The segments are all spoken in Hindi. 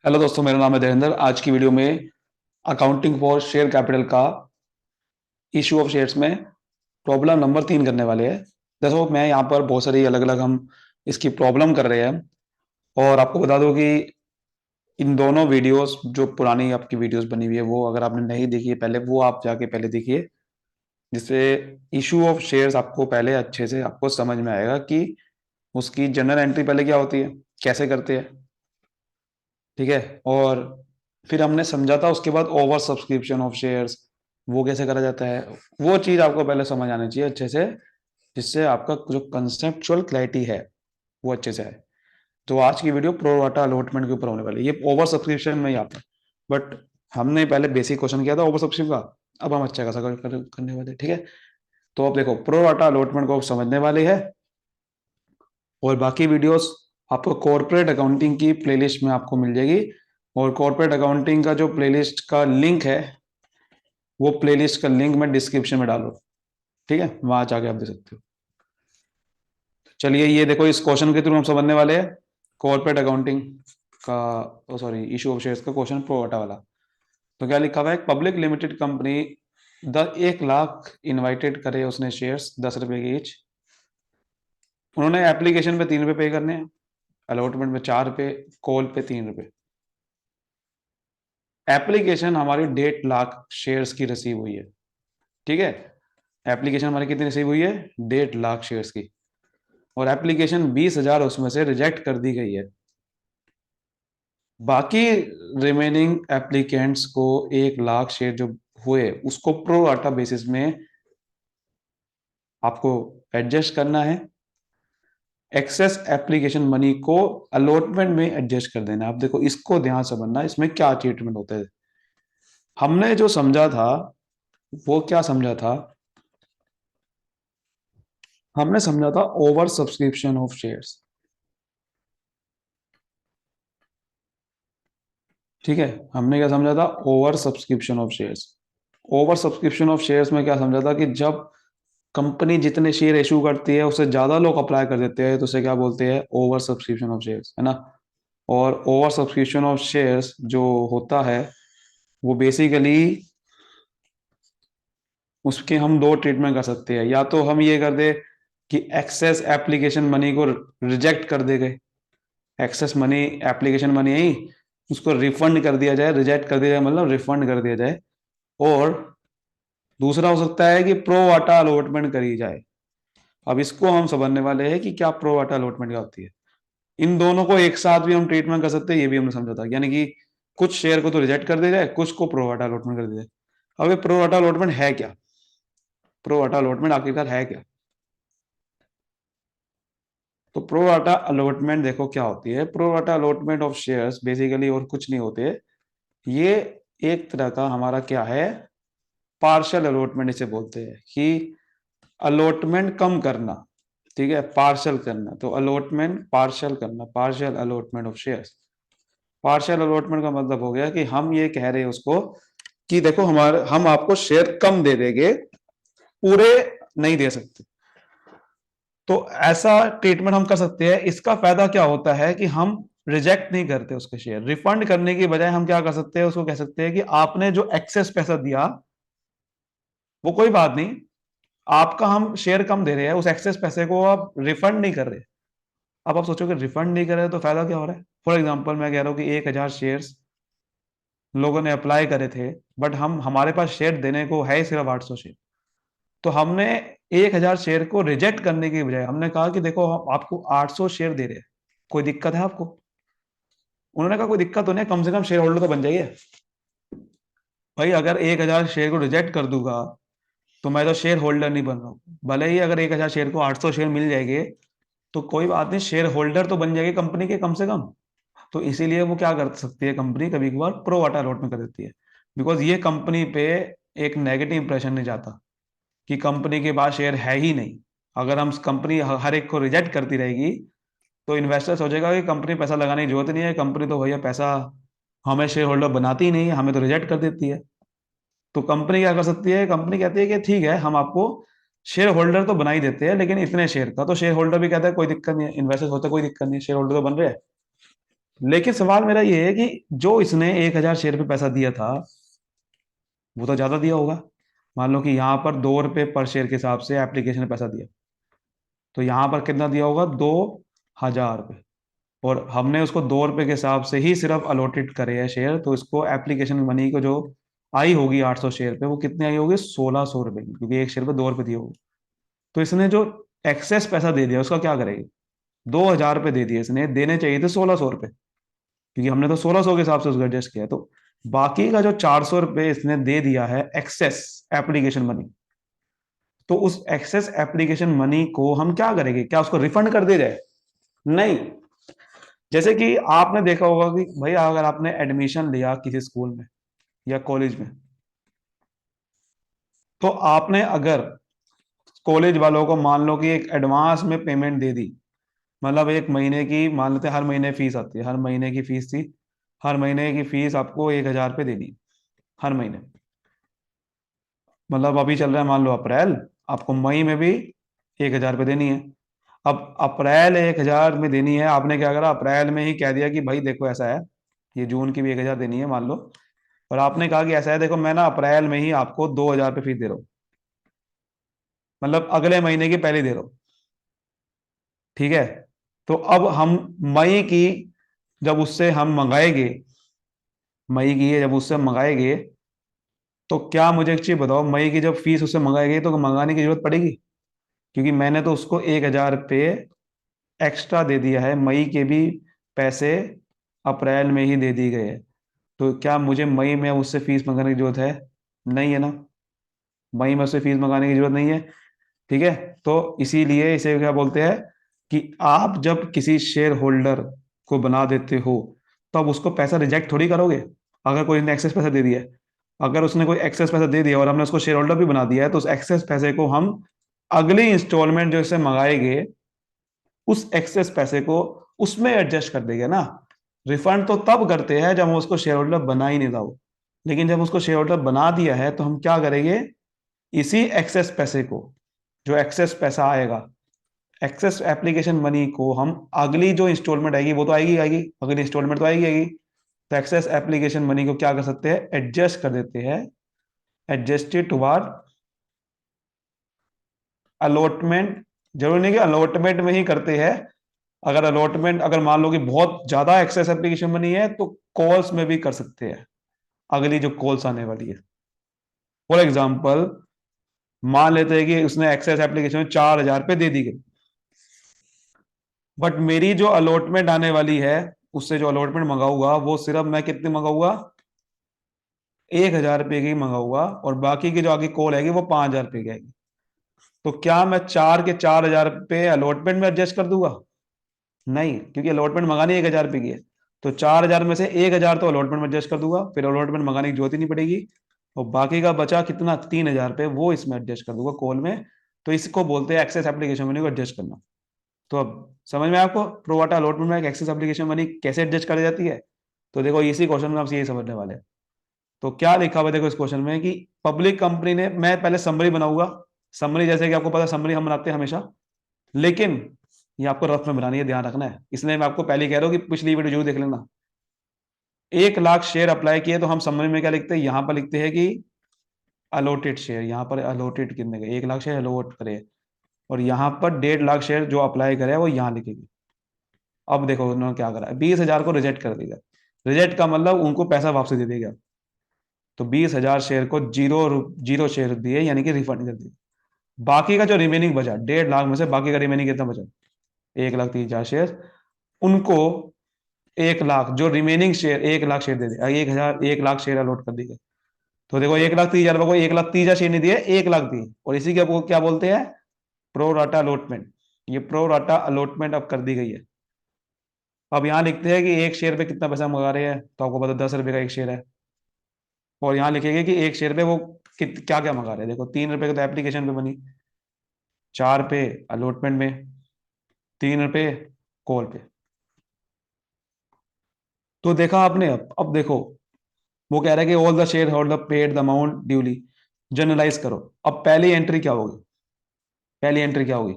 हेलो दोस्तों, मेरा नाम है देवेंद्र। आज की वीडियो में अकाउंटिंग फॉर शेयर कैपिटल का इशू ऑफ शेयर्स में प्रॉब्लम नंबर 3 करने वाले हैं। देखो, मैं यहाँ पर बहुत सारी अलग अलग हम इसकी प्रॉब्लम कर रहे हैं। और आपको बता दूं कि इन दोनों वीडियोस जो पुरानी आपकी वीडियोस बनी हुई है, वो अगर आपने नहीं देखी है पहले, वो आप जाके पहले देखिए, जिससे इशू ऑफ शेयर्स आपको पहले अच्छे से आपको समझ में आएगा कि उसकी जनरल एंट्री पहले क्या होती है, कैसे करते हैं। ठीक है। और फिर हमने समझा था उसके बाद ओवर सब्सक्रिप्शन ऑफ शेयर्स, वो कैसे करा जाता है। वो चीज आपको पहले समझ आनी चाहिए अच्छे से, जिससे आपका जो कंसेप्चुअल क्लैरिटी है वो अच्छे से है। तो आज की वीडियो प्रो वाटा अलॉटमेंट के ऊपर होने वाली है। ये ओवर सब्सक्रिप्शन में ही आता है, बट हमने पहले बेसिक क्वेश्चन किया था ओवर सब्सक्रिप्शन का। अब हम अच्छा खासा करने वाले हैं, ठीक है। तो अब देखो, प्रो वाटा अलॉटमेंट को समझने वाले हैं। और बाकी वीडियोस आपको कॉर्पोरेट अकाउंटिंग की प्लेलिस्ट में आपको मिल जाएगी। और कॉर्पोरेट अकाउंटिंग का जो प्लेलिस्ट का लिंक है, वो प्लेलिस्ट का लिंक मैं डिस्क्रिप्शन में डालू, ठीक है, वहां जाके आप दे सकते हो। चलिए, ये देखो, इस क्वेश्चन के थ्रू हम समझने वाले हैं कॉर्पोरेट अकाउंटिंग का, सॉरी, इशू ऑफ शेयर्स का क्वेश्चन प्रो वाटा वाला। तो क्या लिखा हुआ है, public limited company 1 lakh invited करे उसने शेयर्स 10 रुपए के ईच। उन्होंने एप्लीकेशन पे 3 रुपए पे करने हैं, अलॉटमेंट में 4 रुपए, कॉल पे 3 रुपए। एप्लीकेशन हमारी 1.5 लाख शेयर्स की रिसीव हुई है, ठीक है। एप्लीकेशन हमारी कितनी रिसीव हुई है, 1.5 लाख शेयर्स की। और एप्लीकेशन 20,000 उसमें से रिजेक्ट कर दी गई है। बाकी रिमेनिंग एप्लीकेंट्स को 1 लाख शेयर जो हुए, उसको प्रो राटा बेसिस में आपको एडजस्ट करना है। एक्सेस एप्लीकेशन मनी को अलॉटमेंट में एडजस्ट कर देना। आप देखो, इसको ध्यान से समझना, इसमें क्या ट्रीटमेंट होता है। हमने जो समझा था, वो क्या समझा था, हमने समझा था ओवर सब्सक्रिप्शन ऑफ शेयर्स, ठीक है। हमने क्या समझा था, over subscription of shares. Over subscription of shares में क्या समझा था कि जब कंपनी जितने शेयर इशू करती है उससे ज्यादा लोग अप्लाई कर देते हैं, तो उसे क्या बोलते हैं, ओवर सब्सक्रिप्शन ऑफ शेयर्स, है ना। और ओवर सब्सक्रिप्शन ऑफ शेयर्स जो होता है, वो बेसिकली उसके हम दो ट्रीटमेंट कर सकते हैं। या तो हम ये कर दे कि एक्सेस एप्लीकेशन मनी को रिजेक्ट कर दे गए, एक्सेस मनी, एप्लीकेशन मनी है, उसको रिफंड कर दिया जाए, रिजेक्ट कर दिया जाए मतलब रिफंड कर दिया जाए। और दूसरा हो सकता है कि प्रो वाटा अलॉटमेंट करी जाए। अब इसको हम समझने वाले हैं कि क्या प्रो वाटा अलॉटमेंट क्या होती है। इन दोनों को एक साथ भी हम ट्रीटमेंट कर सकते हैं, ये भी हमने समझा था। यानी कि कुछ शेयर को तो रिजेक्ट कर दिया जाए, कुछ को प्रो वाटा अलॉटमेंट कर दिया जाए। अब ये प्रो वाटा अलॉटमेंट है क्या, प्रो वाटा अलॉटमेंट आखिरकार है क्या। तो प्रो वाटा अलॉटमेंट देखो क्या होती है। प्रो वाटा अलॉटमेंट ऑफ शेयर्स बेसिकली और कुछ नहीं होते, ये एक तरह का हमारा क्या है, पार्शियल अलॉटमेंट इसे बोलते हैं। कि अलॉटमेंट कम करना, ठीक है, पार्शियल करना। तो अलॉटमेंट पार्शियल करना, partial allotment of shares. Partial allotment का मतलब हो गया कि हम ये कह रहे हैं उसको कि देखो, हमारे हम आपको शेयर कम दे देंगे, पूरे नहीं दे सकते। तो ऐसा ट्रीटमेंट हम कर सकते हैं। इसका फायदा क्या होता है कि हम रिजेक्ट नहीं करते उसके शेयर। रिफंड करने की बजाय हम क्या कर सकते हैं, उसको कह सकते हैं कि आपने जो एक्सेस पैसा दिया, वो कोई बात नहीं, आपका हम शेयर कम दे रहे हैं, उस एक्सेस पैसे को आप रिफंड नहीं कर रहे। अब आप सोचोगे रिफंड नहीं कर रहे तो फायदा क्या हो रहा है। फॉर एग्जाम्पल, मैं कह रहा हूं कि 1,000 शेयर्स लोगों ने अप्लाई करे थे, बट हम हमारे पास शेयर देने को है सिर्फ 800 शेयर। तो हमने 1,000 शेयर को रिजेक्ट करने की बजाय हमने कहा कि देखो, हम आपको 800 शेयर दे रहे हैं, कोई दिक्कत है आपको। उन्होंने कहा कोई दिक्कत तो नहीं, कम से कम शेयर होल्डर तो बन जाइए। भाई, अगर 1,000 शेयर को रिजेक्ट कर दूंगा तो मैं तो शेयर होल्डर नहीं बन रहा हूँ। भले ही अगर 1,000 शेयर को 800 शेयर मिल जाएंगे, तो कोई बात नहीं, शेयर होल्डर तो बन जाएगी कंपनी के कम से कम। तो इसीलिए वो क्या कर सकती है, कंपनी कभी कभार प्रो वाटा अलॉटमेंट कर देती है। बिकॉज ये कंपनी पे एक नेगेटिव इंप्रेशन नहीं जाता कि कंपनी के पास शेयर है ही नहीं। अगर हम कंपनी हर एक को रिजेक्ट करती रहेगी, तो इन्वेस्टर सोचेगा कि कंपनी पैसा लगाने की जरूरत नहीं है, कंपनी तो भैया पैसा हमें शेयर होल्डर बनाती ही नहीं है, हमें तो रिजेक्ट कर देती है। तो कंपनी क्या कर सकती है, कंपनी कहती है कि ठीक है, हम आपको शेयर होल्डर तो बना ही देते हैं, लेकिन इतने शेयर का। तो शेयर होल्डर भी कहता है कोई दिक्कत नहीं है, इन्वेस्टर होता है कोई दिक्कत नहीं है, शेयर होल्डर तो बन रहे हैं। लेकिन सवाल मेरा ये है कि जो इसने 1,000 शेयर पे पैसा दिया था वो तो ज्यादा दिया होगा। मान लो कि यहाँ पर 2 रुपए पर शेयर के हिसाब से एप्लीकेशन ने पैसा दिया, तो यहाँ पर कितना दिया होगा, 2,000 रुपये। और हमने उसको 2 रुपए के हिसाब से ही सिर्फ अलॉटेड करे हैं शेयर, तो इसको एप्लीकेशन मनी को जो आई होगी 800 शेयर पे, वो कितनी आई होगी, 1,600 रुपए की, क्योंकि एक शेयर पे 2 रुपए दिए होंगे। तो इसने जो एक्सेस पैसा दे दिया उसका क्या करेगी, 2,000 रुपये दे दिए इसने, देने चाहिए थे 1,600 रुपये, क्योंकि हमने तो 1,600 के हिसाब से उसको एडजस्ट किया। तो बाकी का जो 400 रुपये इसने दे दिया है एक्सेस एप्लीकेशन मनी, तो उस एक्सेस एप्लीकेशन मनी को हम क्या करेंगे, क्या उसको रिफंड कर दिया जाए, नहीं। जैसे कि आपने देखा होगा कि भाई अगर आपने एडमिशन लिया किसी स्कूल में या कॉलेज में, तो आपने अगर कॉलेज वालों को मान लो कि एक एडवांस में पेमेंट दे दी, मतलब 1 महीने की, मान लेते हैं हर महीने फीस आती है, हर महीने की फीस थी, हर महीने की फीस आपको 1,000 रुपये देनी हर महीने। मतलब अभी चल रहा है मान लो अप्रैल, आपको मई में भी 1,000 रुपये देनी है। अब अप्रैल 1,000 में देनी है, आपने क्या करा, अप्रैल में ही कह दिया कि भाई देखो ऐसा है, ये जून की भी 1,000 देनी है मान लो, और आपने कहा कि ऐसा है देखो मैं ना अप्रैल में ही आपको 2,000 रुपये फीस दे रहा हूँ, मतलब अगले महीने की पहले दे रहा हूँ, ठीक है। तो अब हम मई की जब उससे हम मंगाएंगे, मई की जब उससे मंगाएंगे, तो क्या मुझे एक चीज बताओ, मई की जब फीस उससे मंगाएगी तो मंगाने की जरूरत पड़ेगी, क्योंकि मैंने तो उसको 1,000 रुपये एक्स्ट्रा दे दिया है, मई के भी पैसे अप्रैल में ही दे दिए गए हैं। तो क्या मुझे मई में उससे फीस मंगाने की जरूरत है, नहीं है ना, मई में उससे फीस मंगाने की जरूरत नहीं है, ठीक है। तो इसीलिए इसे क्या बोलते हैं कि आप जब किसी शेयर होल्डर को बना देते हो, तब उसको पैसा रिजेक्ट थोड़ी करोगे। अगर कोई ने एक्सेस पैसा दे दिया है, अगर उसने कोई एक्सेस पैसा दे दिया और हमने उसको शेयर होल्डर भी बना दिया है, तो उस एक्सेस पैसे को हम अगली इंस्टॉलमेंट जो इसे मंगाएंगे, उस एक्सेस पैसे को उसमें एडजस्ट कर देंगे ना। रिफंड तो तब करते हैं जब हम उसको शेयर होल्डर बना ही नहीं रहा हो, लेकिन जब उसको शेयर होल्डर बना दिया है तो हम क्या करेंगे, इसी एक्सेस पैसे को, जो एक्सेस पैसा आएगा, एक्सेस एप्लीकेशन मनी को हम अगली जो इंस्टॉलमेंट आएगी वो तो आएगी आएगी, अगली इंस्टॉलमेंट तो आएगी आएगी, तो एक्सेस एप्लीकेशन मनी को क्या कर सकते हैं, एडजस्ट कर देते हैं, एडजस्टेड टुवार्ड अलॉटमेंट। जरूरी नहीं कि अलॉटमेंट में ही करते हैं, अगर अलॉटमेंट, अगर मान लो कि बहुत ज्यादा एक्सेस एप्लीकेशन मनी है तो कॉल्स में भी कर सकते हैं, अगली जो कॉल्स आने वाली है। फॉर एग्जाम्पल, मान लेते हैं कि उसने एक्सेस एप्लीकेशन में 4,000 रुपये दे दी गई, बट मेरी जो अलॉटमेंट आने वाली है, उससे जो अलॉटमेंट मंगाऊंगा वो सिर्फ मैं कितनी मंगाऊंगा, 1,000 रुपये की मंगाऊंगा, और बाकी की जो आगे कॉल आएगी वो 5,000 रुपये की आएगी। तो क्या मैं 4 के 4,000 रुपये अलॉटमेंट में एडजस्ट कर दूंगा, नहीं, क्योंकि अलॉटमेंट मंगानी 1,000 रुपये की है। तो 4,000 में से 1,000 तो अलॉटमेंट में एडजस्ट कर दूंगा, फिर अलॉटमेंट मंगाने की जरूरत ही नहीं पड़ेगी, और बाकी का बचा कितना, 3,000 रुपये, वो इसमें एडजस्ट कर दूंगा कॉल में। तो इसको बोलते हैं एक्सेस एप्लीकेशन मनी को एडजस्ट करना। तो अब समझ में आया आपको प्रोवाटा अलॉटमेंट में एक्सेस एप्लीकेशन मनी कैसे एडजस्ट करी जाती है। तो देखो इसी क्वेश्चन में आपसे यही समझने वाले हैं। तो क्या लिखा हुआ है देखो इस क्वेश्चन में कि पब्लिक कंपनी ने, मैं पहले समरी बनाऊंगा, समरी जैसे कि आपको पता है समरी हम बनाते हैं हमेशा, लेकिन ये आपको रफ में बनानी है, ध्यान रखना है, इसलिए मैं आपको पहले ही कह रहा हूँ कि पिछली वीडियो जरूर देख लेना। 1,00,000 शेयर अप्लाई किए तो हम समरी में क्या लिखते हैं, यहां पर लिखते हैं कि अलॉटेड शेयर, यहां पर अलॉटेड कितने का, 1,00,000 शेयर अलॉट करे, और यहाँ पर 1,50,000 शेयर जो अप्लाई करे वो यहाँ लिखेगी। अब देखो उन्होंने क्या करा, 20,000 को रिजेक्ट कर देगा, रिजेक्ट का मतलब उनको पैसा वापस दे देगा, तो 20,000 शेयर को जीरो शेयर दिए, यानी कि रिफंड कर दिए। बाकी का जो रिमेनिंग बचा 1,50,000 में से, बाकी का रिमेनिंग कितना बचा, 1,30,000 शेयर, उनको 1,00,000 जो रिमेनिंग शेयर, 1,00,000 शेयर दे दे, 1,00,000 शेयर अलॉट कर दी गई। तो देखो 1,30,000 रुपये को 1,30,000 शेयर नहीं दिए, 1,00,000 दिए, और इसी के क्या बोलते हैं, प्रो राटा अलॉटमेंट। ये प्रो राटा अलॉटमेंट अब कर दी गई है। अब यहाँ लिखते हैं कि एक शेयर पे कितना पैसा मंगा रहे हैं, तो आपको पता 10 रुपए का एक शेयर है, और यहाँ लिखेंगे कि एक शेयर पे वो क्या क्या मंगा रहे हैं। देखो 3 रुपए का तो एप्लीकेशन पे बनी, 4 पे अलॉटमेंट में, 3 रुपए कॉल पे। तो देखा आपने, अब देखो वो कह रहा है कि all the share holder paid the amount duly, generalise करो। अब पहली एंट्री क्या होगी, पहली एंट्री क्या होगी,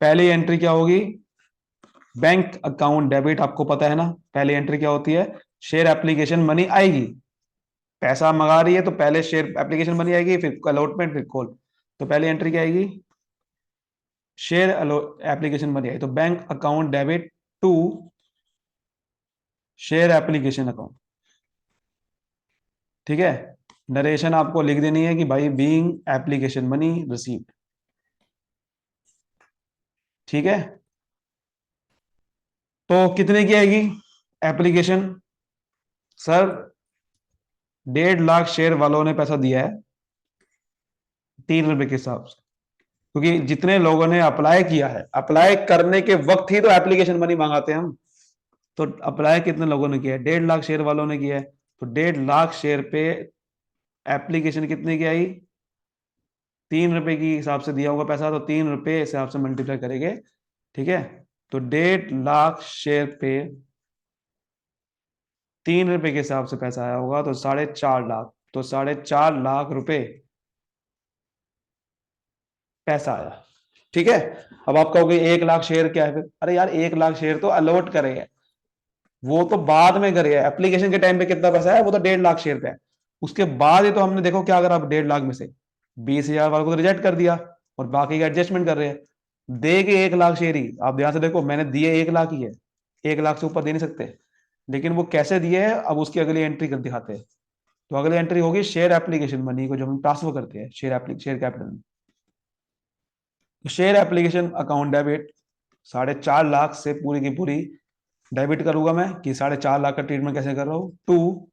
पहली एंट्री क्या होगी, बैंक अकाउंट डेबिट आपको पता है ना, पहली एंट्री क्या होती है, शेयर एप्लीकेशन मनी आएगी, पैसा मंगा रही है तो पहले शेयर एप्लीकेशन मनी आएगी, फिर अलॉटमेंट, फिर कॉल। तो पहली एंट्री क्या आएगी, शेयर एप्लीकेशन मनी आई, तो bank account debit to share application account. ठीक है, नरेशन आपको लिख देनी है कि भाई बीइंग एप्लीकेशन मनी रिसीव्ड। ठीक है, तो कितने की आएगी एप्लीकेशन, सर 1.5 लाख शेयर वालों ने पैसा दिया है 3 रुपए के हिसाब से, क्योंकि जितने लोगों ने अप्लाई किया है, अप्लाई करने के वक्त ही तो एप्लीकेशन मनी मांगाते हैं हम। तो अप्लाई कितने लोगों ने किया है, 1.5 लाख शेयर वालों ने किया है, तो 1.5 लाख शेयर पे एप्लीकेशन कितने की आई, 3 रुपए की हिसाब से दिया होगा पैसा, तो 3 रुपए हिसाब से मल्टीप्लाई करेंगे। ठीक है, तो 1.5 लाख शेयर पे 3 रुपए के हिसाब से पैसा आया होगा, तो 4.5 लाख, तो 4.5 लाख रुपए पैसा आया। ठीक है, अब आप कहोगे 1 लाख शेयर क्या है फिर, अरे यार 1 लाख शेयर तो अलॉट करे हैं, वो तो बाद में करे है, एप्लीकेशन के टाइम पे कितना पैसा है, वो तो 1.5 लाख शेयर पे है, उसके बाद ही तो हमने देखो क्या करा, 1.5 लाख में से 20,000 वालों को तो रिजेक्ट कर दिया और बाकी का एडजस्टमेंट कर रहे हैं। दे के 1 लाख शेयर ही, आप ध्यान से देखो मैंने दिए 1 लाख ही है, 1 लाख से ऊपर दे नहीं सकते, लेकिन वो कैसे दिए हैं अब उसकी अगली एंट्री कर दिखाते हैं। तो अगली एंट्री होगी शेयर एप्लीकेशन मनी को, जो हम ट्रांसफर करते हैं शेयर कैपिटल में। तो share application account debit 4.5 lakh से पूरी की पूरी डेबिट करूंगा मैं, कि 4.5 लाख का ट्रीटमेंट कैसे कर रहा हूं, to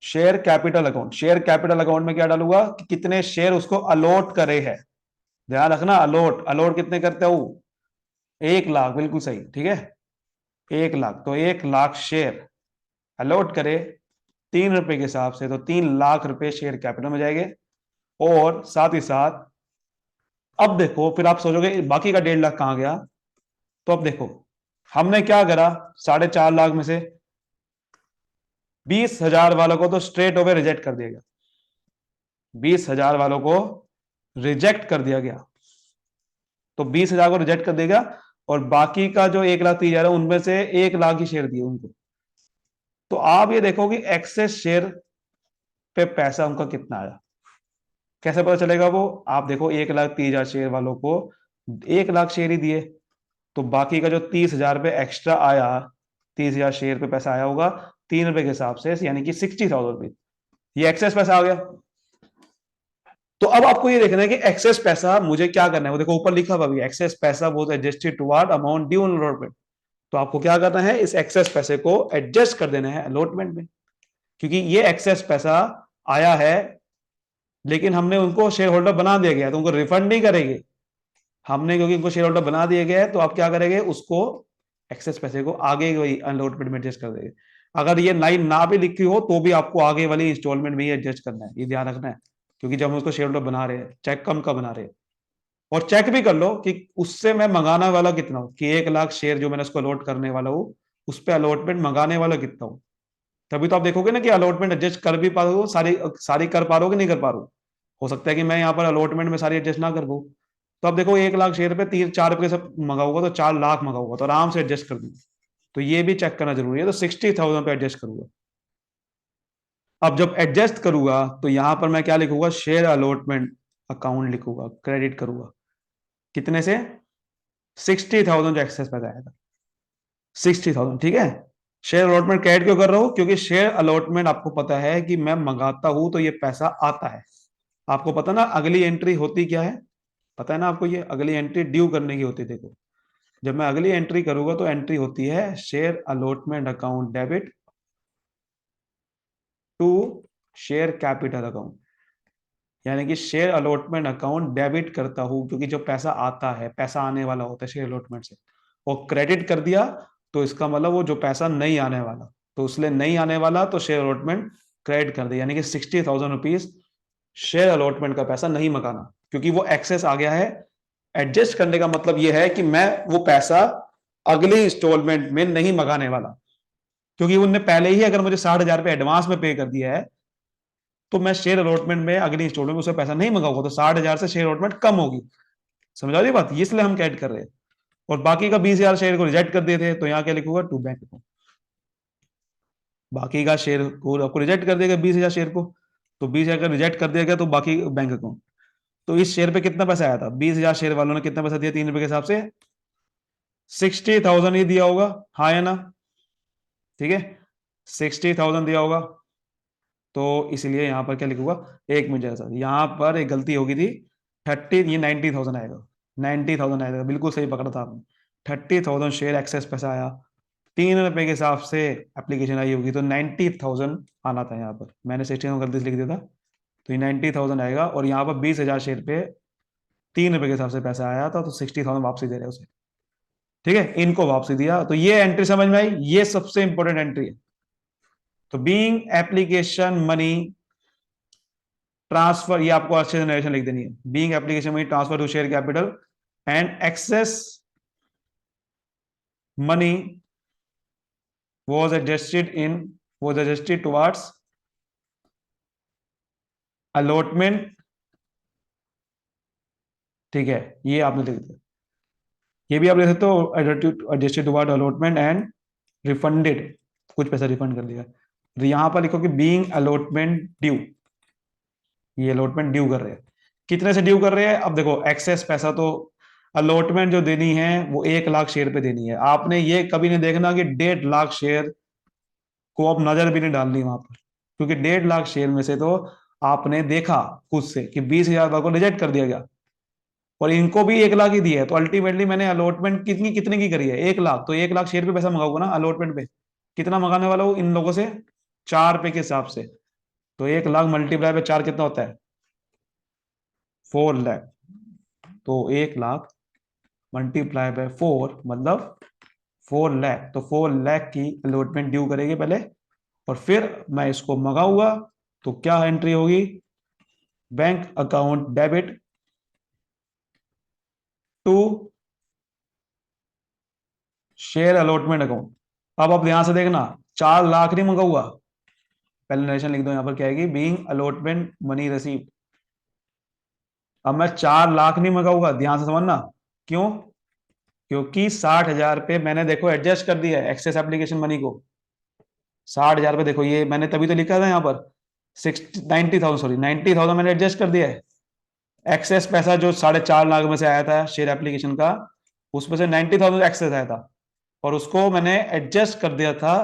share capital account. Share capital account में क्या डालूंगा कि कितने शेयर उसको अलॉट करे हैं, ध्यान रखना, अलॉट अलॉट कितने करते हो, 1 लाख, बिल्कुल सही। ठीक है, 1 लाख, तो 1 लाख शेयर अलॉट करे 3 रुपए के हिसाब से, तो 3 लाख रुपए शेयर कैपिटल में जाएंगे। और साथ ही साथ अब देखो, फिर आप सोचोगे बाकी का 1.5 लाख कहां गया, तो अब देखो हमने क्या करा, 4.5 लाख में से 20,000 वालों को तो स्ट्रेट ओवर रिजेक्ट कर दिया गया, 20,000 वालों को रिजेक्ट कर दिया गया, तो 20,000 को रिजेक्ट कर देगा, और बाकी का जो 1,30,000 है उनमें से 1 लाख ही शेयर दिए उनको। तो आप ये देखो कि एक्सेस शेयर पे पैसा उनका कितना आया, कैसे पता चलेगा वो, आप देखो 1,30,000 शेयर वालों को 1 लाख शेयर ही दिए, तो बाकी का जो 30,000 पे एक्स्ट्रा आया, 30,000 शेयर पे पैसा आया होगा 3 रुपए के हिसाब से, यानी कि 60,000 रुपीज, ये एक्सेस पैसा आ गया। तो अब आपको ये देखना है कि एक्सेस पैसा मुझे क्या करना है, वो देखो ऊपर लिखा हुआ भी एक्सेस पैसा वो adjusted toward amount due on allotment. तो आपको क्या करना है, इस एक्सेस पैसे को एडजस्ट कर देना है अलॉटमेंट में, क्योंकि ये एक्सेस पैसा आया है लेकिन हमने उनको शेयर होल्डर बना दिया गया, तो उनको रिफंड नहीं करेंगे हमने, क्योंकि उनको शेयर होल्डर बना दिया गया है, तो आप क्या करेंगे, उसको एक्सेस पैसे को आगे वही अलॉटमेंट में एडजस्ट कर देंगे। अगर ये लाइन ना भी लिखी हो तो भी आपको आगे वाली इंस्टॉलमेंट में ही एडजस्ट करना है, ये ध्यान रखना है, क्योंकि जब हम उसको शेयर होल्डर बना रहे हैं चेक कम का बना रहे हैं। और चेक भी कर लो कि उससे मैं मंगाने वाला कितना हूं, कि 1 लाख शेयर जो मैंने उसको अलॉट करने वाला हूं, उस पर अलॉटमेंट मंगाने वाला कितना हूं। तभी तो आप देखोगे ना कि अलॉटमेंट एडजस्ट कर भी पा रहे हो, सारी सारी कर पा रहे हो कि नहीं कर पा रहे हो सकता है कि मैं यहाँ पर अलॉटमेंट में सारी एडजस्ट ना कर पाऊँ। तो अब देखो 1 लाख शेयर पे 3-4 रुपए से मंगाऊंगा तो 4 लाख मंगाऊंगा, तो आराम से एडजस्ट कर दूंगा। तो ये भी चेक करना जरूरी है, तो 60,000 पे एडजस्ट करूंगा। अब जब एडजस्ट करूंगा तो यहां पर मैं क्या लिखूंगा, शेयर अलॉटमेंट अकाउंट लिखूंगा, क्रेडिट करूंगा कितने से, 60,000 जो एक्सेस पैसा आया था 60,000। ठीक है, शेयर अलॉटमेंट क्रेडिट क्यों कर रहा हूं, क्योंकि शेयर अलॉटमेंट आपको पता है कि मैं मंगाता हूं तो ये पैसा आता है। आपको पता ना अगली एंट्री होती क्या है, पता है ना आपको, ये अगली एंट्री ड्यू करने की होती है। देखो जब मैं अगली एंट्री करूंगा तो एंट्री होती है share allotment account debit to share capital account, यानी कि शेयर अलॉटमेंट अकाउंट डेबिट करता हूं, क्योंकि जो पैसा आता है, पैसा आने वाला होता है शेयर अलॉटमेंट से, और क्रेडिट कर दिया तो इसका मतलब वो जो पैसा नहीं आने वाला, तो उसलिए नहीं आने वाला तो शेयर अलॉटमेंट क्रेडिट कर दिया, यानी कि 60,000 रुपीज शेयर अलॉटमेंट का पैसा नहीं मकाना, क्योंकि वो एक्सेस आ गया है। एडजस्ट करने का मतलब यह है कि मैं वो पैसा अगली इंस्टॉलमेंट में नहीं मंगाने वाला, क्योंकि उनने पहले ही अगर मुझे 60,000 रुपए एडवांस में पे कर दिया है, तो मैं शेयर अलॉटमेंट में अगली इंस्टॉलमेंट में उसमें पैसा नहीं मंगाऊंगा, तो 60,000 से शेयर अलॉटमेंट कम होगी। समझा रही बात, इसलिए हम कैड कर रहे हैं। और बाकी का 20,000 शेयर को रिजेक्ट कर दिए थे, तो यहाँ क्या लिखूंगा, टू बैंक अकाउंट। बाकी का शेयर को आपको रिजेक्ट कर देगा 20,000 शेयर को, तो 20,000 का रिजेक्ट कर दिया गया, तो बाकी बैंक अकाउंट। तो इस शेयर पे कितना पैसा आया था, 20,000 शेयर वालों ने कितना पैसा दिया 3 रुपए के हिसाब से, 60,000 ही दिया होगा, हाँ या ना, ठीक है, 60,000 दिया होगा। तो इसलिए यहां पर क्या लिखूंगा, एक मिनट जैसा, यहां पर एक गलती होगी थी, 30, ये 90,000 आएगा, 90,000 आएगा, बिल्कुल सही पकड़ा था आपने। 30,000 शेयर एक्सेस पैसा आया, 3 रुपए के हिसाब से एप्लीकेशन आई होगी, तो 90,000 आना था यहाँ पर, मैंने 60,000 गलती से लिख दिया था, तो ये 90,000 आएगा। और यहाँ पर 20,000 शेयर पे 3 रुपए के हिसाब से पैसा आया था, तो 60,000 वापसी दे रहे हैं उसे, ठीक है, इनको वापसी दिया। तो ये एंट्री समझ में आई, ये सबसे इंपॉर्टेंट एंट्री है। तो बीइंग एप्लीकेशन मनी ट्रांसफर, ये आपको अच्छे से नरेशन लिख देनी है, being application money transfer to share capital and excess money was adjusted towards allotment, ठीक है, ये आपने लिख दिया। ये भी आप लिख सकते हो, adjusted toward allotment and refunded, कुछ पैसा रिफंड कर दिया। तो यहां पर लिखो कि बीइंग अलॉटमेंट ड्यू, ये अलॉटमेंट ड्यू कर रहे हैं, कितने से ड्यू कर रहे हैं, अब देखो एक्सेस पैसा, तो अलॉटमेंट जो देनी है वो 1 लाख शेयर पे देनी है, आपने ये कभी नहीं देखना कि 1.5 लाख शेयर को अब नजर भी नहीं डालनी वहां पर, क्योंकि 1.5 लाख शेयर में से तो आपने देखा खुद से कि 20,000 को रिजेक्ट कर दिया गया, और इनको भी 1 लाख ही दिया है, तो अल्टीमेटली मैंने अलॉटमेंट कितनी कितने की करी है, 1 लाख, तो 1 लाख शेयर पे पैसा मंगाऊंगा ना अलॉटमेंट पे, कितना मंगाने वाला हूँ इन लोगों से, 4 रुपए के हिसाब से, तो 1 लाख मल्टीप्लाई पे 4 कितना होता है, 4 लाख, तो 1 लाख मल्टीप्लाई बाय 4 मतलब 4 लाख, तो 4 लाख की अलॉटमेंट ड्यू करेगी पहले, और फिर मैं इसको मंगाऊंगा, तो क्या एंट्री होगी, bank account debit to share allotment account. अब आप ध्यान से देखना, 4 लाख नहीं मंगाऊंगा, पहले नरेशन लिख दो, यहां पर क्या आएगी, बीइंग अलॉटमेंट मनी रिसीव्ड। अब मैं 4 लाख नहीं मंगाऊंगा, ध्यान से समझना, क्यों, क्योंकि 60,000 पे मैंने देखो एडजस्ट कर दिया है एक्सेस एप्लीकेशन मनी को, 60,000 पे देखो, ये मैंने तभी तो लिखा था यहाँ पर 90,000, सॉरी 90,000 मैंने एडजस्ट कर दिया है, एक्सेस पैसा जो 4.5 लाख में से आया था शेयर एप्लीकेशन का, उसमें से 90,000 एक्सेस आया था, और उसको मैंने एडजस्ट कर दिया था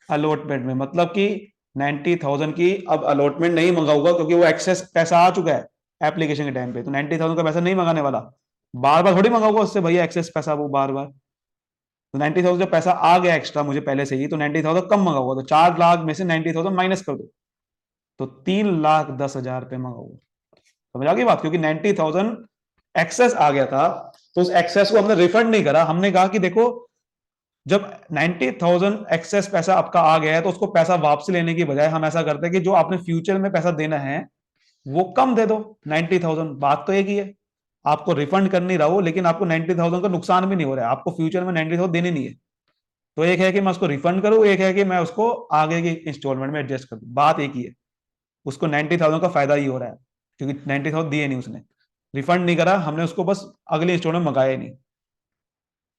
अलॉटमेंट में, मतलब कि 90,000 की अब अलॉटमेंट नहीं मंगाऊंगा, क्योंकि वो एक्सेस पैसा आ चुका है एप्लीकेशन के टाइम पे, तो 90,000 का पैसा नहीं मंगाने वाला, बार बार थोड़ी मंगाऊंगा उससे भैया एक्सेस पैसा वो बार बार, तो 90,000 जो पैसा आ गया एक्स्ट्रा मुझे पहले से ही, तो 90,000 कम मंगाऊंगा, तो 4 लाख में से 90,000 माइनस कर दो, तो 3,10,000 रुपये मंगाऊंगा, समझ आ गई बात, क्योंकि 90,000 एक्सेस आ गया था, तो उस एक्सेस को हमने रिफंड नहीं करा, हमने कहा कि देखो जब 90,000 एक्सेस पैसा आपका आ गया है, तो उसको पैसा वापसी लेने की बजाय हम ऐसा करते हैं कि जो आपने फ्यूचर में पैसा देना है वो कम दे दो 90,000, बात तो एक ही है, आपको रिफंड कर नहीं रहा हो, लेकिन आपको 90,000 का नुकसान भी नहीं हो रहा है, आपको फ्यूचर में 90,000 देने नहीं है, तो एक है कि मैं उसको रिफंड करूं, एक है कि मैं उसको आगे की इंस्टॉलमेंट में एडजस्ट कर दूं, बात एक ही है, उसको 90,000 का फायदा ही हो रहा है, क्योंकि 90,000 दिए नहीं उसने, रिफंड नहीं करा हमने उसको, बस अगले इंस्टॉलमेंट मंगाया ही नहीं।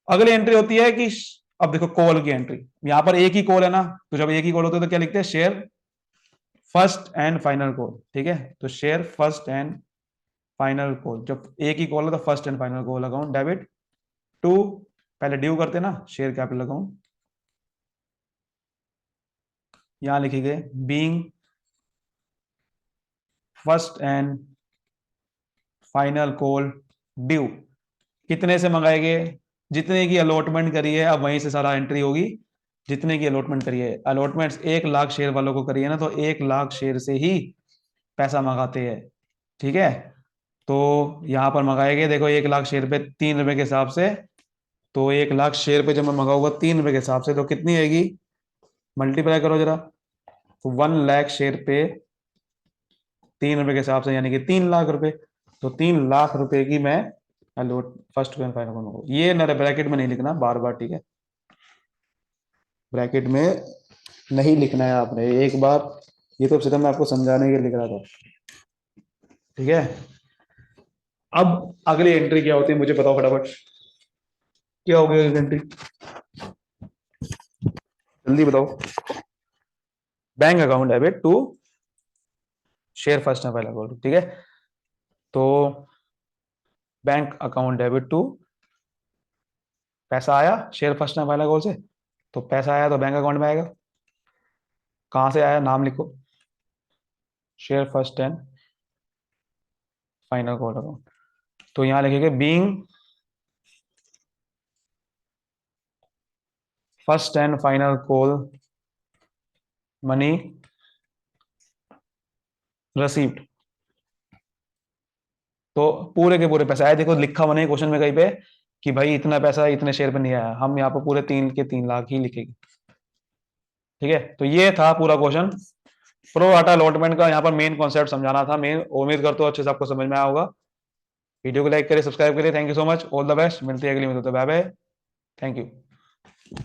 अगली एंट्री होती है कि अब देखो कॉल की एंट्री, यहां पर एक ही कॉल है ना, तो जब एक ही कॉल होता है तो क्या लिखते हैं, share first and final call, ठीक है, तो share first and final call, जब एक ही कॉल है तो first and final call account debit to, पहले ड्यू करते ना शेयर कैपिटल अकाउंट, यहां लिखी गई being first and final call due, कितने से मंगाएंगे, जितने की अलॉटमेंट करी है, अब वहीं से सारा एंट्री होगी, जितने की अलॉटमेंट करी है, अलॉटमेंट 1 लाख शेयर वालों को करी है ना, तो 1 लाख शेयर से ही पैसा मंगाते हैं, ठीक है, तो यहां पर मंगाएंगे, देखो 1 लाख शेयर पे 3 रुपए के हिसाब से, तो 1 लाख शेयर पे जब मैं मंगाऊंगा 3 रुपए के हिसाब से, तो कितनी आएगी, मल्टीप्लाई करो जरा, तो 1 लाख शेयर पे 3 रुपए के हिसाब से, यानी कि 3 लाख रुपए, तो 3 लाख रुपए की मैं अलॉट फर्स्ट एंड फाइनल को, ये मेरे ब्रैकेट में नहीं लिखना बार बार, ठीक है, ब्रैकेट में नहीं लिखना है आपने, एक बार ये तो सीधा मैं आपको समझाने के लिए लिख रहा था, ठीक है। अब अगली एंट्री क्या होती है मुझे बताओ फटाफट, क्या हो गया एंट्री, जल्दी बताओ। Bank account debit to share first and final account, ठीक है। तो बैंक अकाउंट डेबिट टू, पैसा आया share first and final account से, तो पैसा आया तो बैंक अकाउंट में आएगा। कहां से आया, नाम लिखो, share first and final call account. तो यहां लिखेंगे being first and final call money received. तो पूरे के पूरे पैसे आए, देखो लिखा हुआ नहीं क्वेश्चन में कहीं पे कि भाई इतना पैसा इतने शेयर पे नहीं आया, हम यहाँ पे पूरे 3 के 3 लाख ही लिखेंगे, ठीक है। तो ये था पूरा क्वेश्चन, प्रो डाटा अलॉटमेंट का यहाँ पर मेन कॉन्सेप्ट समझाना था। मेन उम्मीद करता हूँ अच्छे से आपको समझ में आया होगा। वीडियो को लाइक करिए, सब्सक्राइब करिए। Thank you so much, all the best. मिलते हैं अगली वीडियो में, बाय बाय, थैंक यू।